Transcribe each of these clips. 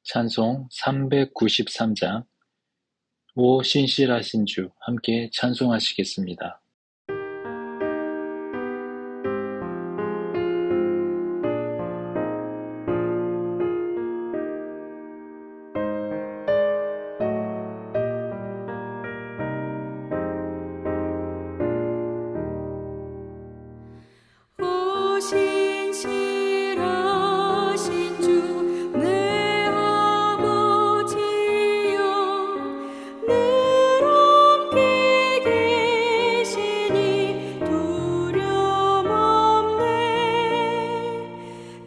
찬송 393장 오 신실하신 주 함께 찬송하시겠습니다. 오 신실하신 주 내 아버지여 늘 함께 계시니 두려움 없네.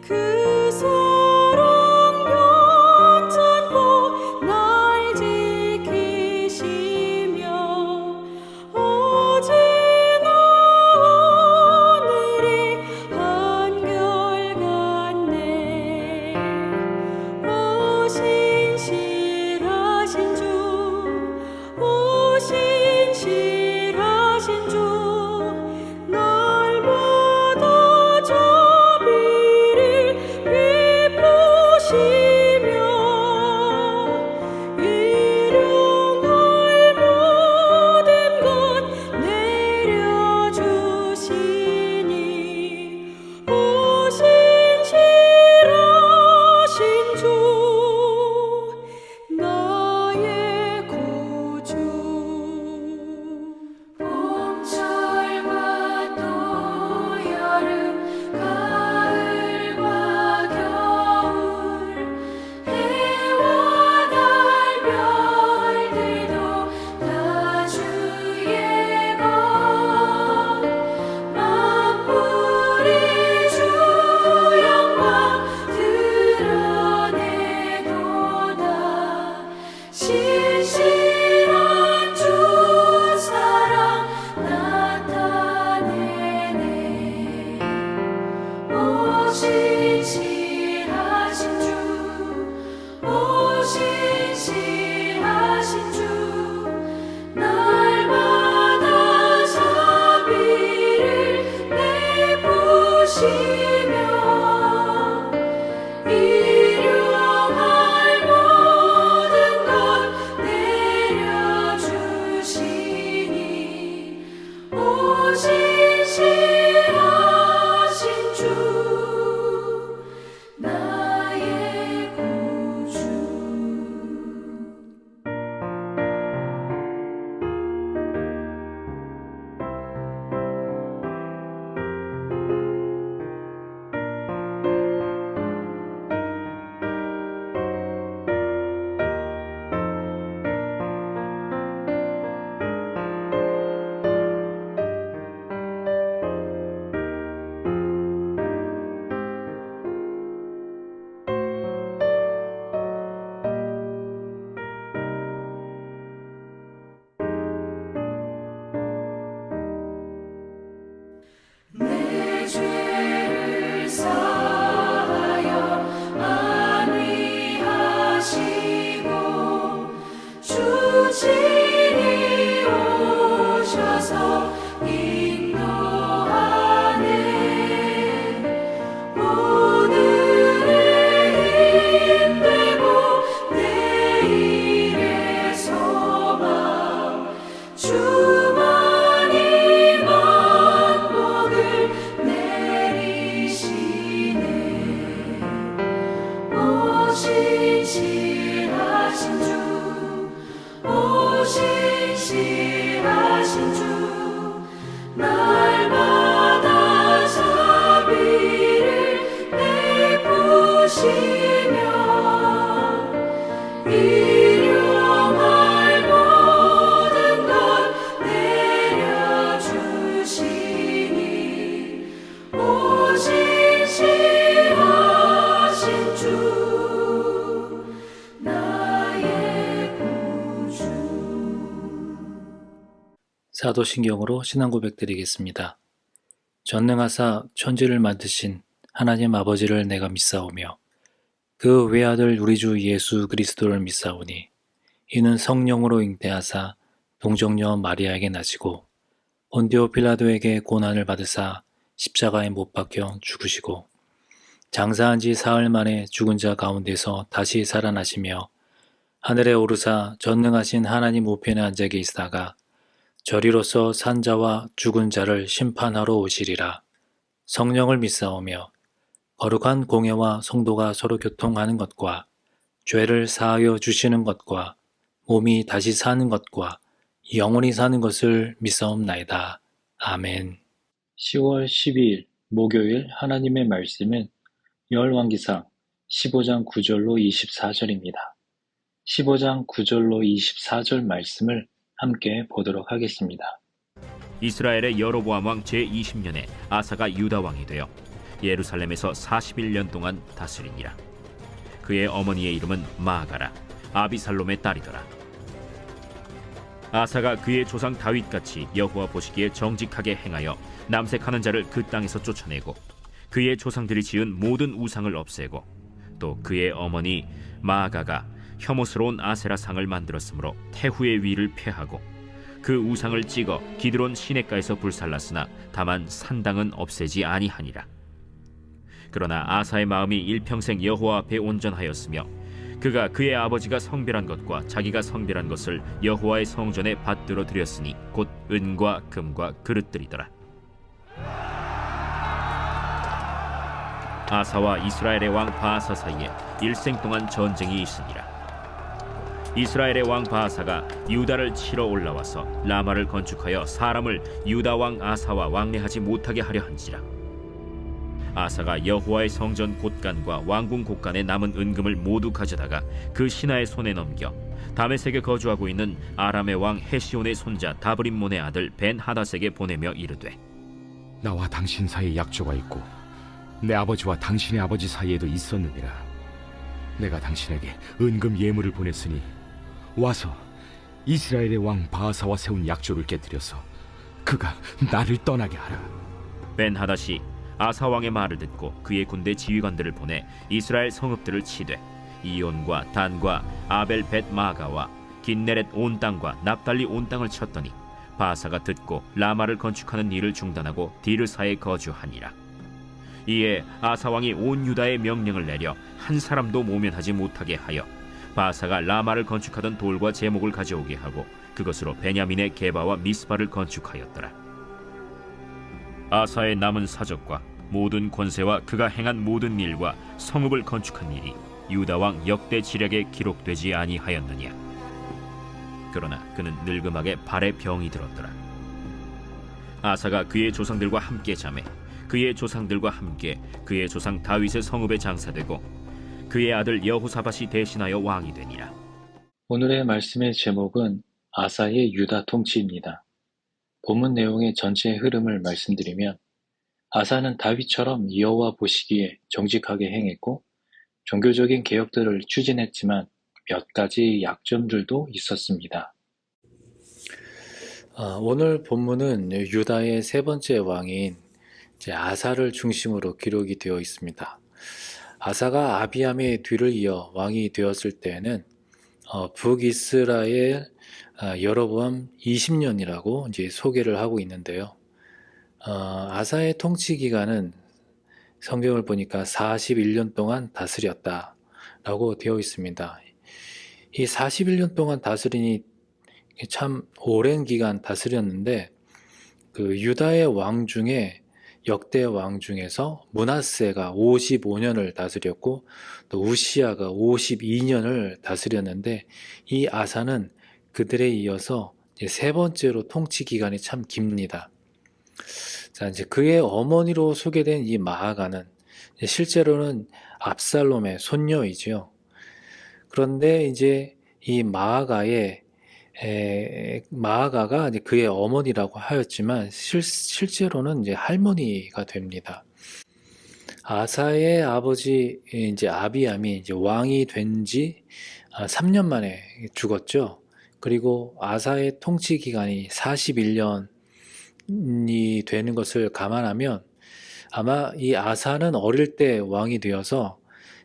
그 사랑 연전코 날 지키시며 어제나 오늘이 한결같네. 오 신실하신 주, 오 신실하신 주, 날마다 자비를 베푸시며 일용할 모든 것 내려주시니 오 신실하신 주 나의 구주. 봄철과 또 여름 가을과 겨울 해와 달 별들도 다 주의 것 만물이 주 영광 드러내도다. 신실한 주 사랑 나타내네. 오 신실하신 주, 오 신실하신 주, 날마다 자비를 베푸시며 일용할 모든 것 내려주시니 오 신실하신 주 나의 구주. 내 죄를 사하여 안위하시고 주 친히 오셔서 인도하네. 오늘의 힘되고 내일의 소망 주만이 만복을 내리시네. 오 신실하신 주, 오 신실하신 주, 날마다 자비를 베푸시며 일용할 모든 것 내려주시니 오 신실하신 주 나의 구주. 사도신경으로 신앙 고백드리겠습니다. 전능하사 천지를 만드신 하나님 아버지를 내가 믿사오며 그 외아들 우리 주 예수 그리스도를 믿사오니 이는 성령으로 잉태하사 동정녀 마리아에게 나시고 본디오 빌라도에게 고난을 받으사 십자가에 못 박혀 죽으시고 장사한 지 사흘 만에 죽은 자 가운데서 다시 살아나시며 하늘에 오르사 전능하신 하나님 우편에 앉아 계시다가 저리로서 산 자와 죽은 자를 심판하러 오시리라. 성령을 믿사오며 거룩한 공예와 성도가 서로 교통하는 것과 죄를 사하여 주시는 것과 몸이 다시 사는 것과 영원히 사는 것을 믿사옵나이다. 아멘. 10월 12일 목요일 하나님의 말씀은 열왕기상 15장 9절로 24절입니다. 15장 9절로 24절 말씀을 함께 보도록 하겠습니다. 이스라엘의 여로보암 왕 제20년에 아사가 유다 왕이 되어 예루살렘에서 41년 동안 다스리니라. 그의 어머니의 이름은 마아가라, 아비살롬의 딸이더라. 아사가 그의 조상 다윗같이 여호와 보시기에 정직하게 행하여 남색하는 자를 그 땅에서 쫓아내고 그의 조상들이 지은 모든 우상을 없애고 또 그의 어머니 마아가가 혐오스러운 아세라 상을 만들었으므로 태후의 위를 폐하고 그 우상을 찍어 기드론 시냇가에서 불살랐으나 다만 산당은 없애지 아니하니라. 그러나 아사의 마음이 일평생 여호와 앞에 온전하였으며 그가 그의 아버지가 성별한 것과 자기가 성별한 것을 여호와의 성전에 받들어 드렸으니 곧 은과 금과 그릇들이더라. 아사와 이스라엘의 왕 바아사 사이에 일생 동안 전쟁이 있으니라. 이스라엘의 왕 바아사가 유다를 치러 올라와서 라마를 건축하여 사람을 유다 왕 아사와 왕래하지 못하게 하려 한지라. 아사가 여호와의 성전 곳간과 왕궁 곳간에 남은 은금을 모두 가져다가 그 신하의 손에 넘겨 다메섹에 거주하고 있는 아람의 왕 헤시온의 손자 다브림몬의 아들 벤 하닷에게 보내며 이르되, 나와 당신 사이에 약조가 있고 내 아버지와 당신의 아버지 사이에도 있었느니라. 내가 당신에게 은금 예물을 보냈으니 와서 이스라엘의 왕 바하사와 세운 약조를 깨뜨려서 그가 나를 떠나게 하라. 벤 하닷이 아사 왕의 말을 듣고 그의 군대 지휘관들을 보내 이스라엘 성읍들을 치되 이온과 단과 아벨 벳 마가와 긴네렛 온 땅과 납달리 온 땅을 쳤더니 바하사가 듣고 라마를 건축하는 일을 중단하고 디르사에 거주하니라. 이에 아사 왕이 온 유다에 명령을 내려 한 사람도 모면하지 못하게 하여 바하사가 라마를 건축하던 돌과 제목을 가져오게 하고 그것으로 베냐민의 게바와 미스바를 건축하였더라. 아사의 남은 사적과 모든 권세와 그가 행한 모든 일과 성읍을 건축한 일이 유다 왕 역대 지략에 기록되지 아니하였느냐. 그러나 그는 늙음하게 발에 병이 들었더라. 아사가 그의 조상들과 함께 자매 그의 조상들과 함께 그의 조상 다윗의 성읍에 장사되고 그의 아들 여호사밧이 대신하여 왕이 되니라. 오늘의 말씀의 제목은 아사의 유다 통치입니다. 본문 내용의 전체 흐름을 말씀드리면 아사는 다윗처럼 여호와 보시기에 정직하게 행했고 종교적인 개혁들을 추진했지만 몇 가지 약점들도 있었습니다. 오늘 본문은 유다의 세 번째 왕인 아사를 중심으로 기록이 되어 있습니다. 아사가 아비암의 뒤를 이어 왕이 되었을 때에는 북이스라엘 여로보암 20년이라고 이제 소개를 하고 있는데요. 아사의 통치 기간은 성경을 보니까 41년 동안 다스렸다라고 되어 있습니다. 이 41년 동안 다스리니 참 오랜 기간 다스렸는데 그 유다의 왕 중에 역대 왕 중에서 므낫세가 55년을 다스렸고 또 우시야가 52년을 다스렸는데 이 아사는 그들에 이어서 세 번째로 통치 기간이 참 깁니다. 자, 이제 그의 어머니로 소개된 이 마아가는 실제로는 압살롬의 손녀이죠. 그런데 이제 이 마아가가 이제 그의 어머니라고 하였지만 실제로는 이제 할머니가 됩니다. 아사의 아버지 이제 아비암이 이제 왕이 된 지 3년 만에 죽었죠. 그리고 아사의 통치 기간이 41년이 되는 것을 감안하면 아마 이 아사는 어릴 때 왕이 되어서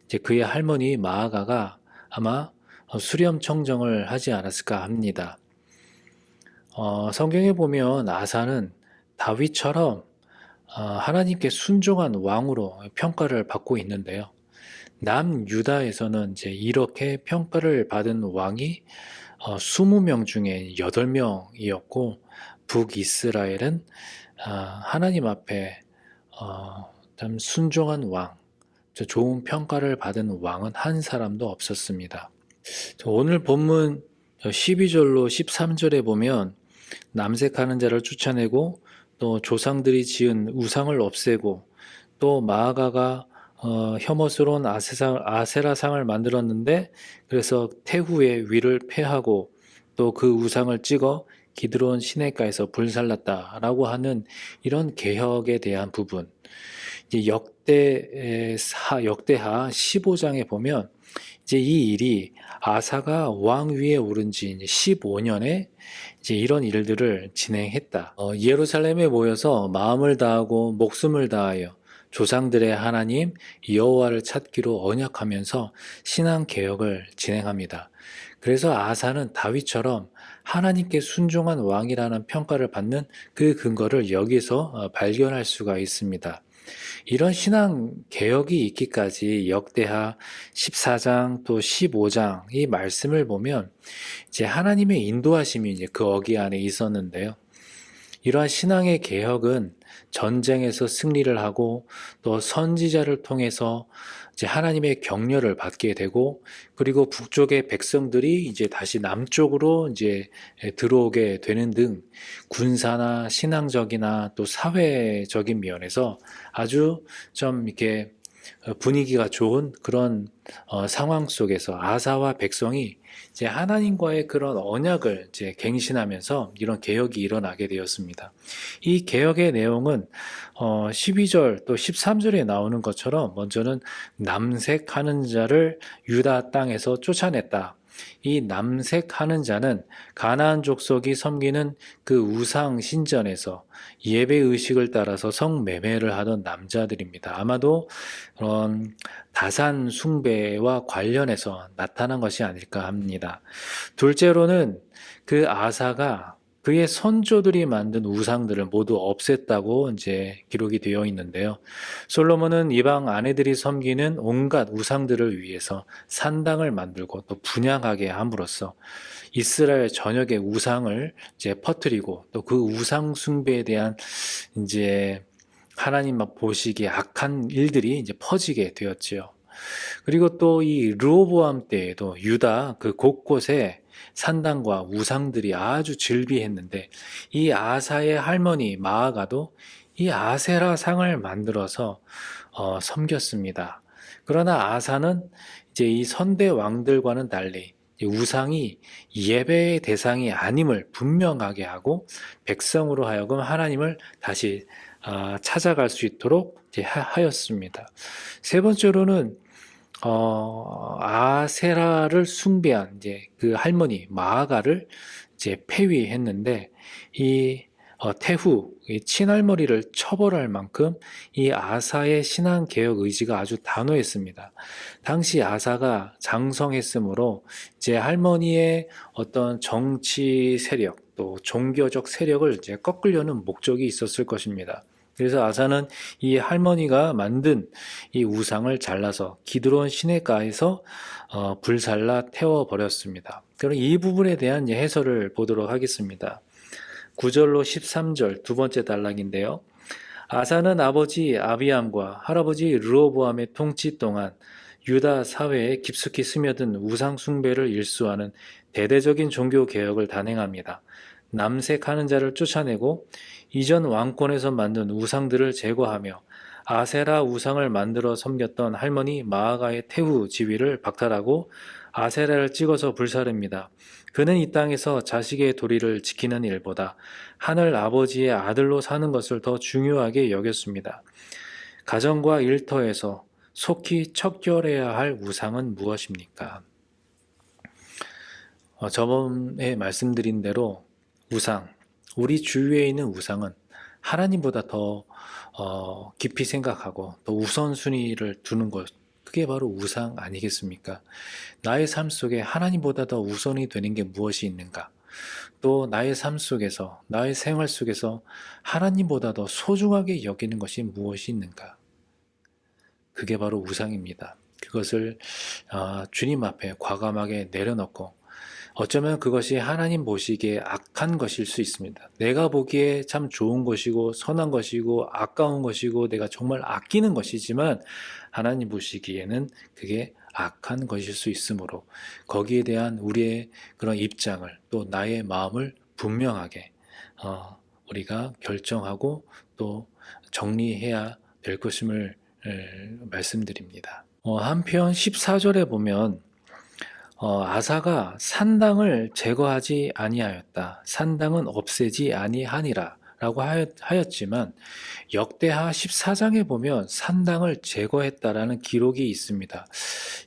이제 그의 할머니 마아가가 아마 수렴 청정을 하지 않았을까 합니다. 성경에 보면 아사는 다윗처럼 하나님께 순종한 왕으로 평가를 받고 있는데요. 남유다에서는 이제 이렇게 평가를 받은 왕이 20명 중에 8명이었고, 북이스라엘은 하나님 앞에 참 순종한 왕, 좋은 평가를 받은 왕은 한 사람도 없었습니다. 오늘 본문 12절로 13절에 보면 남색하는 자를 쫓아내고 또 조상들이 지은 우상을 없애고 또 마아가가 혐오스러운 아세라상을 만들었는데 그래서 태후의 위를 패하고 또 그 우상을 찍어 기드론 시내가에서 불살랐다라고 하는 이런 개혁에 대한 부분. 이제 역대하 15장에 보면 이제 이 일이 아사가 왕 위에 오른 지 15년에 이제 이런 일들을 진행했다. 예루살렘에 모여서 마음을 다하고 목숨을 다하여 조상들의 하나님 여호와를 찾기로 언약하면서 신앙 개혁을 진행합니다. 그래서 아사는 다윗처럼 하나님께 순종한 왕이라는 평가를 받는 그 근거를 여기서 발견할 수가 있습니다. 이런 신앙 개혁이 있기까지 역대하 14장 또 15장 이 말씀을 보면 이제 하나님의 인도하심이 이제 그 어기 안에 있었는데요. 이러한 신앙의 개혁은 전쟁에서 승리를 하고 또 선지자를 통해서 이제 하나님의 격려를 받게 되고 그리고 북쪽의 백성들이 이제 다시 남쪽으로 이제 들어오게 되는 등 군사나 신앙적이나 또 사회적인 면에서 아주 좀 이렇게 분위기가 좋은 그런 상황 속에서 아사와 백성이 이제 하나님과의 그런 언약을 이제 갱신하면서 이런 개혁이 일어나게 되었습니다. 이 개혁의 내용은 12절 또 13절에 나오는 것처럼 먼저는 남색하는 자를 유다 땅에서 쫓아냈다. 이 남색하는 자는 가나안 족속이 섬기는 그 우상 신전에서 예배 의식을 따라서 성매매를 하던 남자들입니다. 아마도 그런 다산 숭배와 관련해서 나타난 것이 아닐까 합니다. 둘째로는 그 아사가 그의 선조들이 만든 우상들을 모두 없앴다고 이제 기록이 되어 있는데요. 솔로몬은 이방 아내들이 섬기는 온갖 우상들을 위해서 산당을 만들고 또 분향하게 함으로써 이스라엘 전역의 우상을 이제 퍼뜨리고 또 그 우상 숭배에 대한 이제 하나님 보시기에 악한 일들이 이제 퍼지게 되었지요. 그리고 또 이 르호보암 때에도 유다 그 곳곳에 산당과 우상들이 아주 즐비했는데 이 아사의 할머니 마아가도 이 아세라 상을 만들어서 섬겼습니다. 그러나 아사는 이제 이 선대 왕들과는 달리 우상이 예배의 대상이 아님을 분명하게 하고 백성으로 하여금 하나님을 다시 찾아갈 수 있도록 이제 하였습니다. 세 번째로는 아세라를 숭배한 이제 그 할머니 마아가를 이제 폐위했는데 이 태후 이 친할머니를 처벌할 만큼 이 아사의 신앙 개혁 의지가 아주 단호했습니다. 당시 아사가 장성했으므로 이제 할머니의 어떤 정치 세력 또 종교적 세력을 이제 꺾으려는 목적이 있었을 것입니다. 그래서 아사는 이 할머니가 만든 이 우상을 잘라서 기드론 시내가에서 불살라 태워버렸습니다. 그럼 이 부분에 대한 해설을 보도록 하겠습니다. 9절로 13절 두 번째 단락인데요. 아사는 아버지 아비암과 할아버지 르호보암의 통치 동안 유다 사회에 깊숙이 스며든 우상 숭배를 일수하는 대대적인 종교 개혁을 단행합니다. 남색하는 자를 쫓아내고 이전 왕권에서 만든 우상들을 제거하며 아세라 우상을 만들어 섬겼던 할머니 마아가의 태후 지위를 박탈하고 아세라를 찍어서 불사릅니다. 그는 이 땅에서 자식의 도리를 지키는 일보다 하늘 아버지의 아들로 사는 것을 더 중요하게 여겼습니다. 가정과 일터에서 속히 척결해야 할 우상은 무엇입니까? 저번에 말씀드린 대로 우상, 우리 주위에 있는 우상은 하나님보다 더 깊이 생각하고 또 우선순위를 두는 것, 그게 바로 우상 아니겠습니까? 나의 삶 속에 하나님보다 더 우선이 되는 게 무엇이 있는가? 또 나의 삶 속에서, 나의 생활 속에서 하나님보다 더 소중하게 여기는 것이 무엇이 있는가? 그게 바로 우상입니다. 그것을 주님 앞에 과감하게 내려놓고 어쩌면 그것이 하나님 보시기에 악한 것일 수 있습니다. 내가 보기에 참 좋은 것이고 선한 것이고 아까운 것이고 내가 정말 아끼는 것이지만 하나님 보시기에는 그게 악한 것일 수 있으므로 거기에 대한 우리의 그런 입장을 또 나의 마음을 분명하게 우리가 결정하고 또 정리해야 될 것임을 말씀드립니다. 한편 14절에 보면 아사가 산당을 제거하지 아니하였다. 산당은 없애지 아니하니라 라고 하였지만 역대하 14장에 보면 산당을 제거했다라는 기록이 있습니다.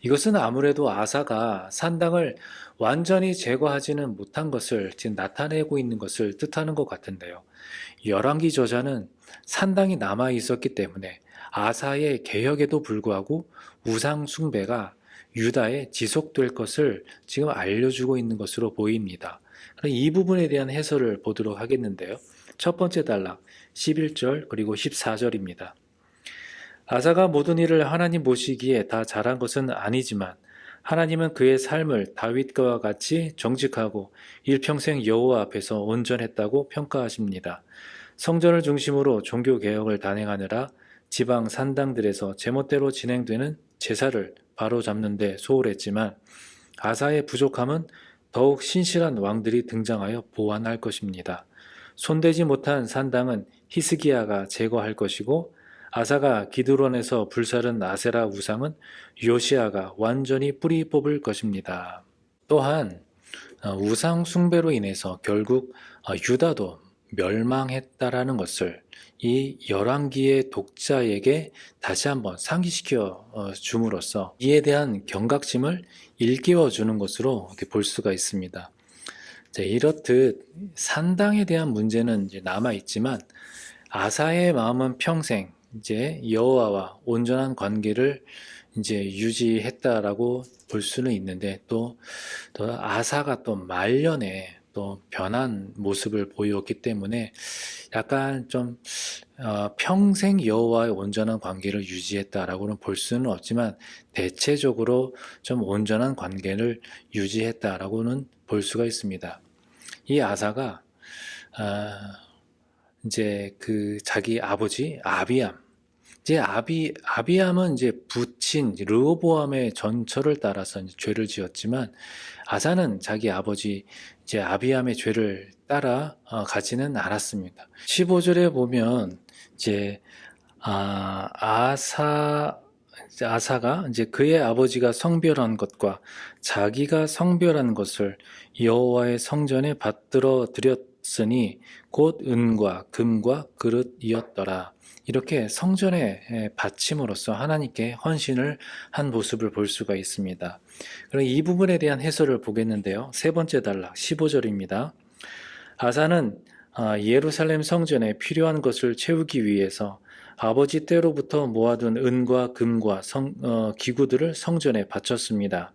이것은 아무래도 아사가 산당을 완전히 제거하지는 못한 것을 지금 나타내고 있는 것을 뜻하는 것 같은데요. 열왕기 저자는 산당이 남아 있었기 때문에 아사의 개혁에도 불구하고 우상 숭배가 유다에 지속될 것을 지금 알려주고 있는 것으로 보입니다. 그럼 이 부분에 대한 해설을 보도록 하겠는데요. 첫 번째 단락 11절 그리고 14절입니다. 아사가 모든 일을 하나님 보시기에 다 잘한 것은 아니지만 하나님은 그의 삶을 다윗과 같이 정직하고 일평생 여호와 앞에서 온전했다고 평가하십니다. 성전을 중심으로 종교개혁을 단행하느라 지방 산당들에서 제멋대로 진행되는 제사를 바로잡는 데 소홀했지만 아사의 부족함은 더욱 신실한 왕들이 등장하여 보완할 것입니다. 손대지 못한 산당은 히스기야가 제거할 것이고 아사가 기드론에서 불사른 아세라 우상은 요시야가 완전히 뿌리 뽑을 것입니다. 또한 우상 숭배로 인해서 결국 유다도 멸망했다라는 것을 이 열왕기의 독자에게 다시 한번 상기시켜 줌으로써 이에 대한 경각심을 일깨워 주는 것으로 이렇게 볼 수가 있습니다. 이렇듯 산당에 대한 문제는 이제 남아 있지만 아사의 마음은 평생 이제 여호와와 온전한 관계를 이제 유지했다라고 볼 수는 있는데 또 아사가 또 말년에 또 변한 모습을 보였기 때문에 약간 좀 평생 여호와의 온전한 관계를 유지했다라고는 볼 수는 없지만 대체적으로 좀 온전한 관계를 유지했다라고는 볼 수가 있습니다. 이 아사가 이제 그 자기 아버지 아비암 이제 아비암은 이제 부친 르호보암의 전처를 따라서 이제 죄를 지었지만 아사는 자기 아버지 이제 아비암의 죄를 따라 가지는 않았습니다. 15절에 보면 이제 아사가 이제 그의 아버지가 성별한 것과 자기가 성별한 것을 여호와의 성전에 받들어 드렸으니 곧 은과 금과 그릇이었더라. 이렇게 성전에 바침으로써 하나님께 헌신을 한 모습을 볼 수가 있습니다. 그럼 이 부분에 대한 해설을 보겠는데요. 세 번째 단락 15절입니다. 아사는 예루살렘 성전에 필요한 것을 채우기 위해서 아버지 때로부터 모아둔 은과 금과 기구들을 성전에 바쳤습니다.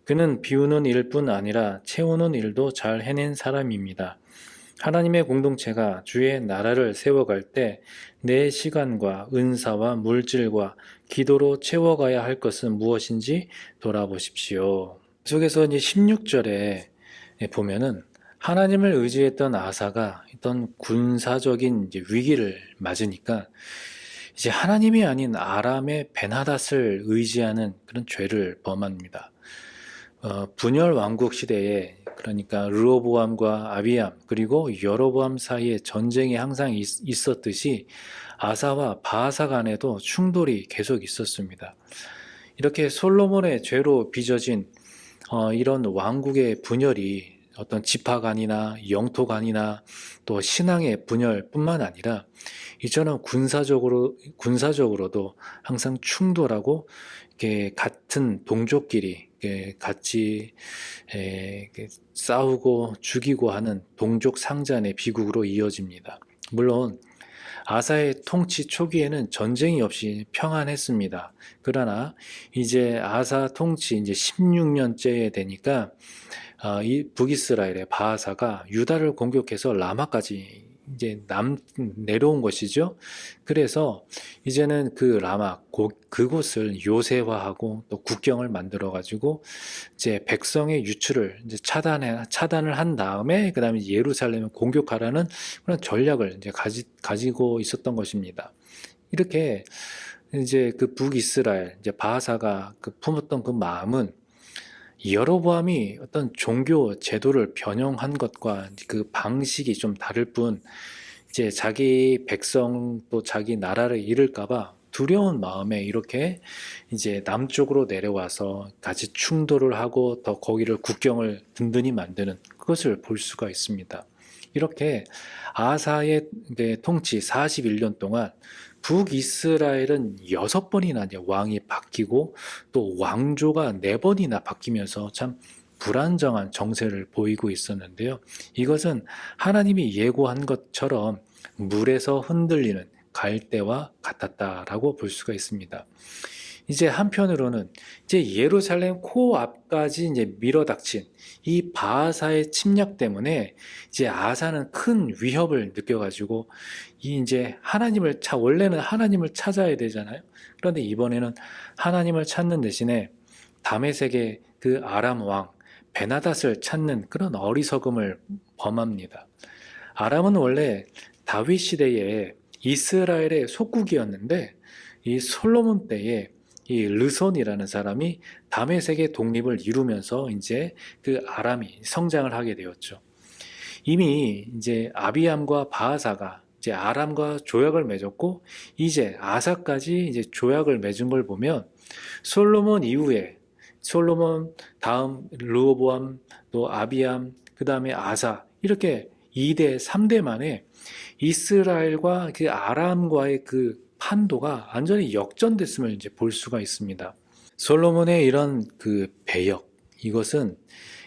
그는 비우는 일뿐 아니라 채우는 일도 잘 해낸 사람입니다. 하나님의 공동체가 주의 나라를 세워갈 때 내 시간과 은사와 물질과 기도로 채워가야 할 것은 무엇인지 돌아보십시오. 속에서 이제 16절에 보면은 하나님을 의지했던 아사가 어떤 군사적인 이제 위기를 맞으니까 이제 하나님이 아닌 아람의 베나닷을 의지하는 그런 죄를 범합니다. 분열 왕국 시대에 그러니까 르호보암과 아비암 그리고 여로보암 사이에 전쟁이 항상 있었듯이 아사와 바아사 간에도 충돌이 계속 있었습니다. 이렇게 솔로몬의 죄로 빚어진 이런 왕국의 분열이 어떤 지파 간이나 영토 간이나 또 신앙의 분열뿐만 아니라 이처럼 군사적으로도 항상 충돌하고 이렇게 같은 동족끼리 같이 싸우고 죽이고 하는 동족 상잔의 비극으로 이어집니다. 물론 아사의 통치 초기에는 전쟁이 없이 평안했습니다. 그러나 이제 아사 통치 이제 16년째에 되니까 이 북이스라엘의 바하사가 유다를 공격해서 라마까지 이제 내려온 것이죠. 그래서 이제는 그 라마 그곳을 요새화하고 또 국경을 만들어 가지고 이제 백성의 유출을 이제 차단을 한 다음에 그다음에 예루살렘을 공격하라는 그런 전략을 이제 가지고 있었던 것입니다. 이렇게 이제 그 북이스라엘 이제 바하사가 그 품었던 그 마음은 여로보암이 어떤 종교 제도를 변형한 것과 그 방식이 좀 다를 뿐 이제 자기 백성 또 자기 나라를 잃을까봐 두려운 마음에 이렇게 이제 남쪽으로 내려와서 같이 충돌을 하고 더 거기를 국경을 든든히 만드는 그것을 볼 수가 있습니다. 이렇게 아사의 통치 41년 동안 북이스라엘은 6번이나 이제 왕이 바뀌고 또 왕조가 4번이나 바뀌면서 참 불안정한 정세를 보이고 있었는데요. 이것은 하나님이 예고한 것처럼 물에서 흔들리는 갈대와 같았다라고 볼 수가 있습니다. 이제 한편으로는 이제 예루살렘 코앞까지 이제 밀어닥친 이 바하사의 침략 때문에 이제 아사는 큰 위협을 느껴가지고 이제 원래는 하나님을 찾아야 되잖아요. 그런데 이번에는 하나님을 찾는 대신에 다메섹의 그 아람 왕 베나닷을 찾는 그런 어리석음을 범합니다. 아람은 원래 다윗 시대에 이스라엘의 속국이었는데 이 솔로몬 때에 이 르손이라는 사람이 다메섹의 독립을 이루면서 이제 그 아람이 성장을 하게 되었죠. 이미 이제 아비암과 바하사가 이제 아람과 조약을 맺었고 이제 아사까지 이제 조약을 맺은 걸 보면 솔로몬 이후에 솔로몬 다음 르호보암 또 아비암 그 다음에 아사 이렇게 2대 3대 만에 이스라엘과 그 아람과의 그 판도가 완전히 역전됐음을 이제 볼 수가 있습니다. 솔로몬의 이런 그 배역, 이것은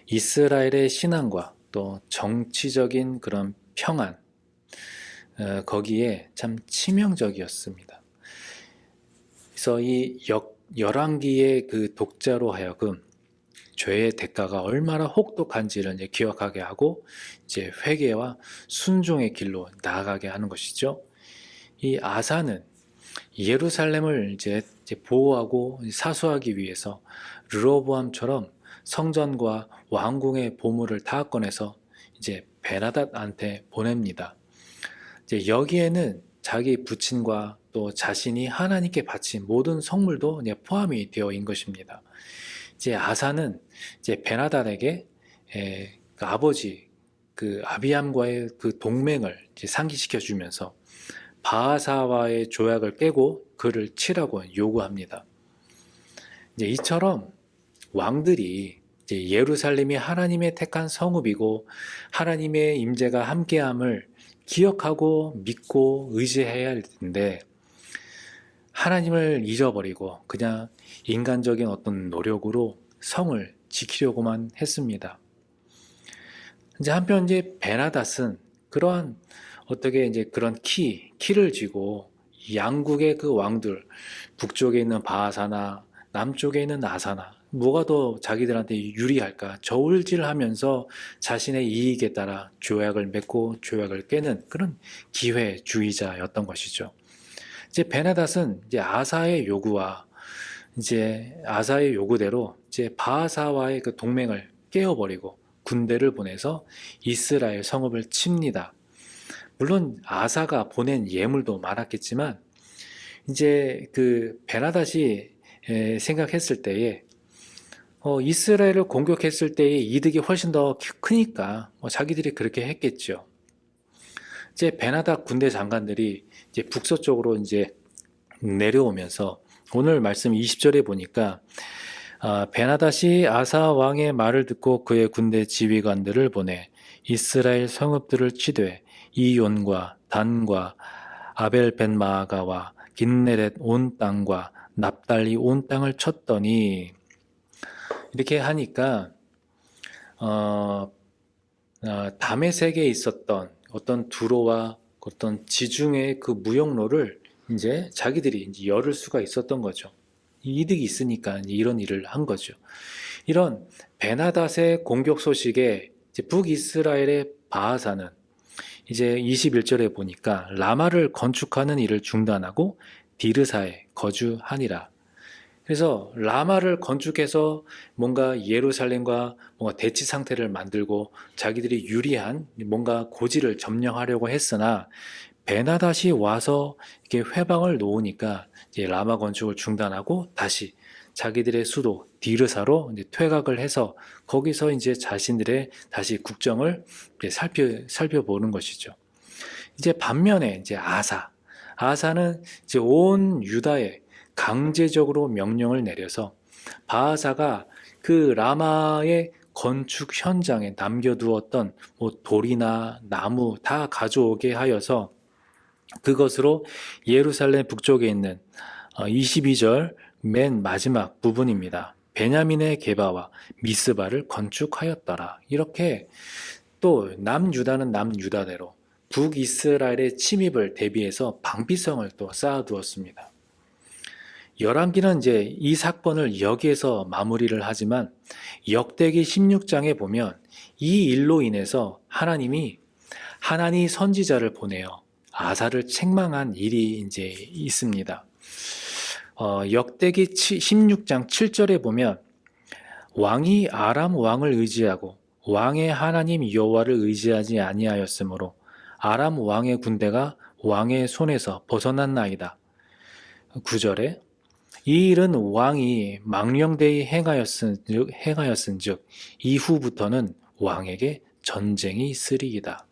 이스라엘의 신앙과 또 정치적인 그런 평안, 거기에 참 치명적이었습니다. 그래서 이 열왕기의 그 독자로 하여금 죄의 대가가 얼마나 혹독한지를 이제 기억하게 하고 이제 회개와 순종의 길로 나아가게 하는 것이죠. 이 아사는 예루살렘을 이제 보호하고 사수하기 위해서 르호보암처럼 성전과 왕궁의 보물을 다 꺼내서 이제 베나닷한테 보냅니다. 이제 여기에는 자기 부친과 또 자신이 하나님께 바친 모든 성물도 이제 포함이 되어 있는 것입니다. 이제 아사는 이제 베나닷에게 그 아버지 그 아비암과의 그 동맹을 이제 상기시켜 주면서 바하사와의 조약을 깨고 그를 치라고 요구합니다. 이제 이처럼 왕들이 이제 예루살렘이 하나님의 택한 성읍이고 하나님의 임재가 함께함을 기억하고 믿고 의지해야 할 텐데 하나님을 잊어버리고 그냥 인간적인 어떤 노력으로 성을 지키려고만 했습니다. 이제 한편 이제 베나닷은 그러한 어떻게 이제 그런 키를 쥐고 양국의 그 왕들 북쪽에 있는 바하사나 남쪽에 있는 아사나 뭐가 더 자기들한테 유리할까 저울질하면서 자신의 이익에 따라 조약을 맺고 조약을 깨는 그런 기회주의자였던 것이죠. 이제 베나닷은 이제 아사의 요구와 이제 아사의 요구대로 이제 바하사와의 그 동맹을 깨어버리고 군대를 보내서 이스라엘 성읍을 칩니다. 물론 아사가 보낸 예물도 많았겠지만 이제 그 베나닷이 생각했을 때에 이스라엘을 공격했을 때의 이득이 훨씬 더 크니까 자기들이 그렇게 했겠죠. 이제 베나닷 군대 장관들이 이제 북서쪽으로 이제 내려오면서 오늘 말씀 20절에 보니까 베나닷이 아사 왕의 말을 듣고 그의 군대 지휘관들을 보내 이스라엘 성읍들을 치되 이온과 단과 아벨벤마아가와 긴네렛 온 땅과 납달리 온 땅을 쳤더니 이렇게 하니까 다메섹에 있었던 어떤 두로와 어떤 지중해 그 무역로를 이제 자기들이 이제 열을 수가 있었던 거죠. 이득이 있으니까 이제 이런 일을 한 거죠. 이런 베나닷의 공격 소식에 이제 북이스라엘의 바하사는 이제 21절에 보니까 라마를 건축하는 일을 중단하고 디르사에 거주하니라. 그래서 라마를 건축해서 뭔가 예루살렘과 뭔가 대치 상태를 만들고 자기들이 유리한 뭔가 고지를 점령하려고 했으나 베나닷이 와서 이렇게 회방을 놓으니까 이제 라마 건축을 중단하고 다시 자기들의 수도 디르사로 이제 퇴각을 해서 거기서 이제 자신들의 다시 국정을 살펴보는 것이죠. 이제 반면에 이제 아사는 이제 온 유다에 강제적으로 명령을 내려서 바하사가 그 라마의 건축 현장에 남겨두었던 뭐 돌이나 나무 다 가져오게 하여서 그것으로 예루살렘 북쪽에 있는 22절 맨 마지막 부분입니다. 베냐민의 게바와 미스바를 건축하였더라. 이렇게 또 남유다는 남유다대로 북이스라엘의 침입을 대비해서 방비성을 또 쌓아두었습니다. 열왕기는 이제 이 사건을 여기에서 마무리를 하지만 역대기 16장에 보면 이 일로 인해서 하나님이 하나니 선지자를 보내어 아사를 책망한 일이 이제 있습니다. 역대기 16장 7절에 보면 왕이 아람 왕을 의지하고 왕의 하나님 여호와를 의지하지 아니하였으므로 아람 왕의 군대가 왕의 손에서 벗어났나이다. 9절에 이 일은 왕이 망령되이 행하였은즉 이후부터는 왕에게 전쟁이 있으리이다.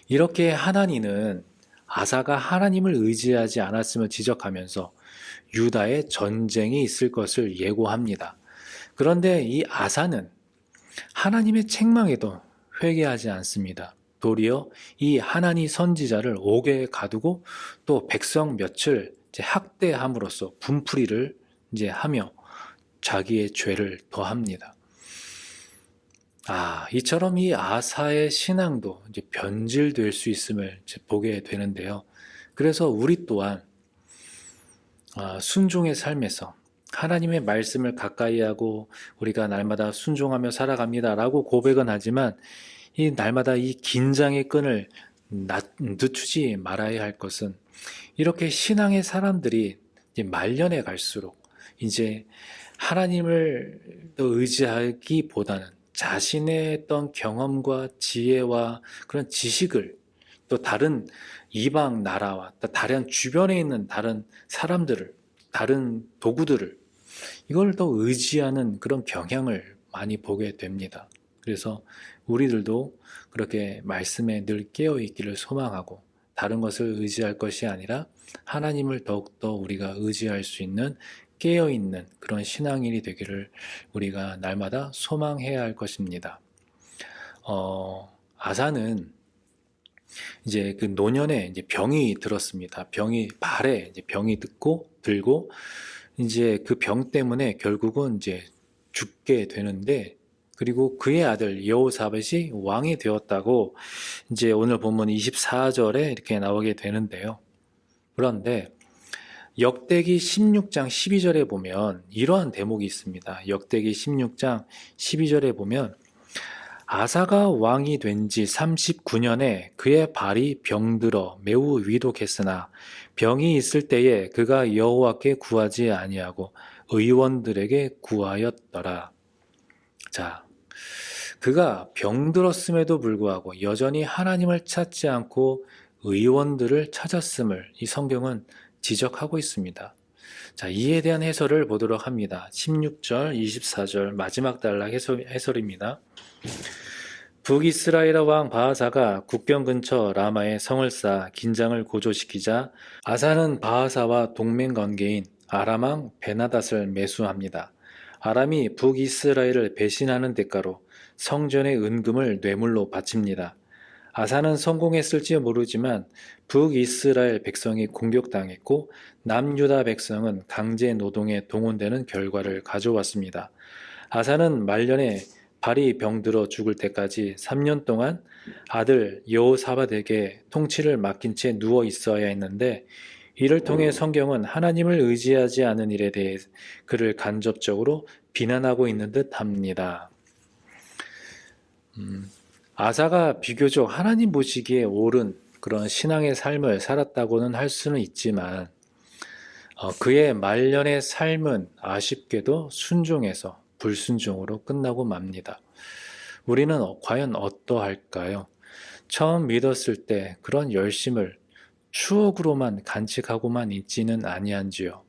이렇게 하나님은 아사가 하나님을 의지하지 않았음을 지적하면서 유다에 전쟁이 있을 것을 예고합니다. 그런데 이 아사는 하나님의 책망에도 회개하지 않습니다. 도리어 이 하나님 선지자를 옥에 가두고 또 백성 몇을 학대함으로써 분풀이를 이제 하며 자기의 죄를 더합니다. 이처럼 이 아사의 신앙도 이제 변질될 수 있음을 이제 보게 되는데요. 그래서 우리 또한 순종의 삶에서 하나님의 말씀을 가까이 하고 우리가 날마다 순종하며 살아갑니다라고 고백은 하지만 이 날마다 이 긴장의 끈을 늦추지 말아야 할 것은 이렇게 신앙의 사람들이 이제 말년에 갈수록 이제 하나님을 의지하기보다는 자신의 어떤 경험과 지혜와 그런 지식을 또 다른 이방 나라와 또 다른 주변에 있는 다른 사람들을 다른 도구들을 이걸 더 의지하는 그런 경향을 많이 보게 됩니다. 그래서 우리들도 그렇게 말씀에 늘 깨어 있기를 소망하고 다른 것을 의지할 것이 아니라 하나님을 더욱더 우리가 의지할 수 있는 깨어있는 그런 신앙인이 되기를 우리가 날마다 소망해야 할 것입니다. 아사는 이제 그 노년에 이제 병이 들었습니다. 발에 이제 병이 들고 이제 그 병 때문에 결국은 이제 죽게 되는데 그리고 그의 아들 여호사밧이 왕이 되었다고 이제 오늘 본문 24절에 이렇게 나오게 되는데요. 그런데 역대기 16장 12절에 보면 이러한 대목이 있습니다. 역대기 16장 12절에 보면 아사가 왕이 된 지 39년에 그의 발이 병들어 매우 위독했으나 병이 있을 때에 그가 여호와께 구하지 아니하고 의원들에게 구하였더라. 자, 그가 병들었음에도 불구하고 여전히 하나님을 찾지 않고 의원들을 찾았음을 이 성경은 지적하고 있습니다. 자, 이에 대한 해설을 보도록 합니다. 16절, 24절 마지막 단락 해설입니다. 북이스라엘 왕 바하사가 국경 근처 라마에 성을 쌓아 긴장을 고조시키자 아사는 바하사와 동맹 관계인 아람 왕 베나닷을 매수합니다. 아람이 북이스라엘을 배신하는 대가로 성전의 은금을 뇌물로 바칩니다. 아사는 성공했을지 모르지만 북이스라엘 백성이 공격당했고 남유다 백성은 강제 노동에 동원되는 결과를 가져왔습니다. 아사는 말년에 발이 병들어 죽을 때까지 3년 동안 아들 여호사밧에게 통치를 맡긴 채 누워 있어야 했는데, 이를 통해 성경은 하나님을 의지하지 않은 일에 대해 그를 간접적으로 비난하고 있는 듯 합니다. 아사가 비교적 하나님 보시기에 옳은 그런 신앙의 삶을 살았다고는 할 수는 있지만, 그의 말년의 삶은 아쉽게도 순종에서 불순종으로 끝나고 맙니다. 우리는 과연 어떠할까요? 처음 믿었을 때 그런 열심을 추억으로만 간직하고만 있지는 아니한지요.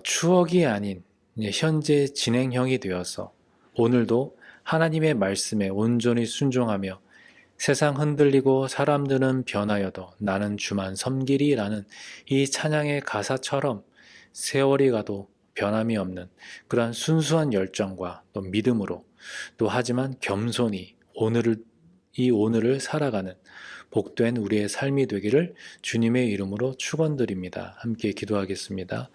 추억이 아닌 현재 진행형이 되어서 오늘도 하나님의 말씀에 온전히 순종하며 세상 흔들리고 사람들은 변하여도 나는 주만 섬기리라는 이 찬양의 가사처럼 세월이 가도 변함이 없는 그러한 순수한 열정과 또 믿음으로, 또 하지만 겸손히 오늘을 살아가는 복된 우리의 삶이 되기를 주님의 이름으로 축원드립니다. 함께 기도하겠습니다.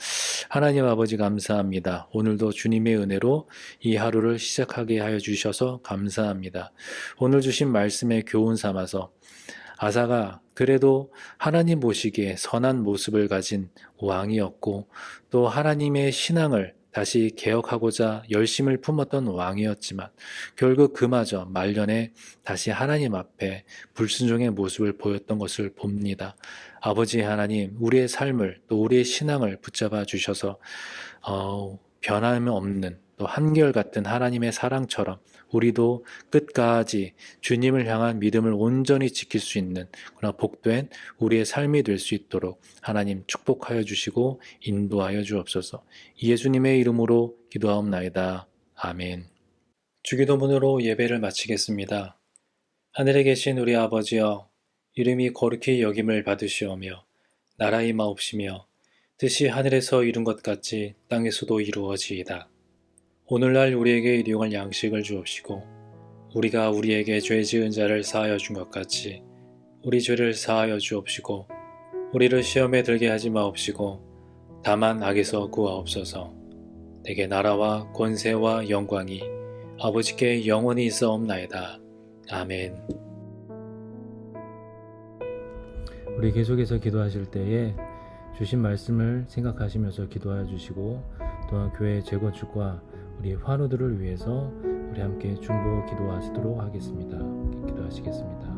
하나님 아버지, 감사합니다. 오늘도 주님의 은혜로 이 하루를 시작하게 하여 주셔서 감사합니다. 오늘 주신 말씀에 교훈 삼아서 아사가 그래도 하나님 보시기에 선한 모습을 가진 왕이었고, 또 하나님의 신앙을 다시 개혁하고자 열심을 품었던 왕이었지만 결국 그마저 말년에 다시 하나님 앞에 불순종의 모습을 보였던 것을 봅니다. 아버지 하나님, 우리의 삶을 또 우리의 신앙을 붙잡아 주셔서 변함이 없는 또 한결같은 하나님의 사랑처럼 우리도 끝까지 주님을 향한 믿음을 온전히 지킬 수 있는 그런 복된 우리의 삶이 될 수 있도록 하나님 축복하여 주시고 인도하여 주옵소서. 예수님의 이름으로 기도하옵나이다. 아멘. 주기도문으로 예배를 마치겠습니다. 하늘에 계신 우리 아버지여, 이름이 거룩히 여김을 받으시오며 나라의 임하옵시며 뜻이 하늘에서 이룬 것 같이 땅에서도 이루어지이다. 오늘날 우리에게 일용할 양식을 주옵시고, 우리가 우리에게 죄 지은 자를 사하여 준 것 같이 우리 죄를 사하여 주옵시고, 우리를 시험에 들게 하지 마옵시고 다만 악에서 구하옵소서. 내게 나라와 권세와 영광이 아버지께 영원히 있사옵나이다. 아멘. 우리 계속해서 기도하실 때에 주신 말씀을 생각하시면서 기도하여 주시고, 또한 교회 재건축과 우리 환우들을 위해서 우리 함께 중보 기도하시도록 하겠습니다. 기도하시겠습니다.